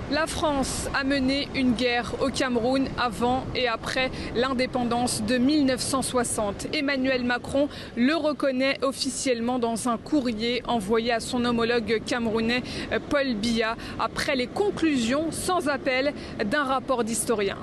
La France a mené une guerre au Cameroun avant et après l'indépendance de 1960. Emmanuel Macron le reconnaît officiellement dans un courrier envoyé à son homologue camerounais Paul Biya après les conclusions sans appel d'un rapport d'historien.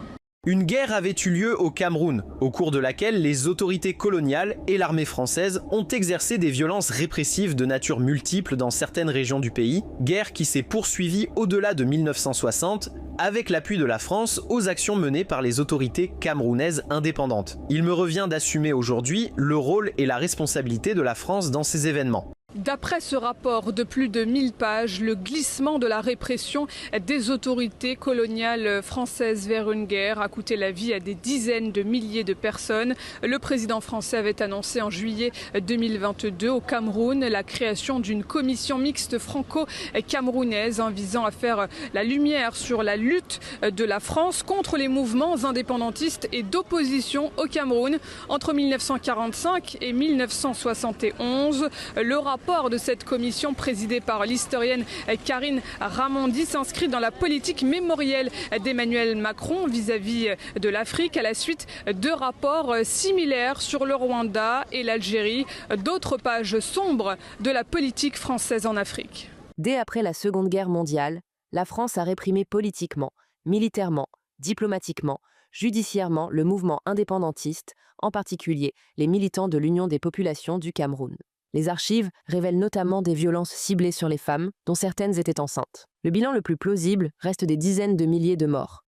Une guerre avait eu lieu au Cameroun, au cours de laquelle les autorités coloniales et l'armée française ont exercé des violences répressives de nature multiple dans certaines régions du pays, guerre qui s'est poursuivie au-delà de 1960, avec l'appui de la France aux actions menées par les autorités camerounaises indépendantes. Il me revient d'assumer aujourd'hui le rôle et la responsabilité de la France dans ces événements. D'après ce rapport de plus de 1000 pages, le glissement de la répression des autorités coloniales françaises vers une guerre a coûté la vie à des dizaines de milliers de personnes. Le président français avait annoncé en juillet 2022 au Cameroun la création d'une commission mixte franco-camerounaise visant à faire la lumière sur la lutte de la France contre les mouvements indépendantistes et d'opposition au Cameroun entre 1945 et 1971. Le rapport de cette commission présidée par l'historienne Karine Ramondi s'inscrit dans la politique mémorielle d'Emmanuel Macron vis-à-vis de l'Afrique à la suite de rapports similaires sur le Rwanda et l'Algérie, d'autres pages sombres de la politique française en Afrique. Dès après la Seconde Guerre mondiale, la France a réprimé politiquement, militairement, diplomatiquement, judiciairement le mouvement indépendantiste, en particulier les militants de l'Union des populations du Cameroun. Les archives révèlent notamment des violences ciblées sur les femmes, dont certaines étaient enceintes. Le bilan le plus plausible reste des dizaines de milliers de morts.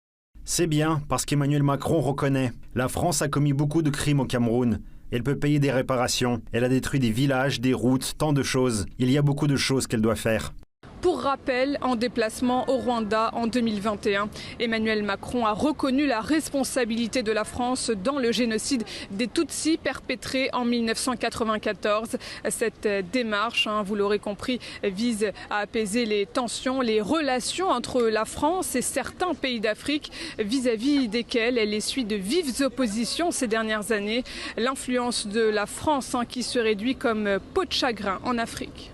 C'est bien, parce qu'Emmanuel Macron reconnaît. La France a commis beaucoup de crimes au Cameroun. Elle peut payer des réparations. Elle a détruit des villages, des routes, tant de choses. Il y a beaucoup de choses qu'elle doit faire. Pour rappel, en déplacement au Rwanda en 2021, Emmanuel Macron a reconnu la responsabilité de la France dans le génocide des Tutsis perpétré en 1994. Cette démarche, vous l'aurez compris, vise à apaiser les tensions, les relations entre la France et certains pays d'Afrique vis-à-vis desquels elle essuie de vives oppositions ces dernières années. L'influence de la France qui se réduit comme peau de chagrin en Afrique.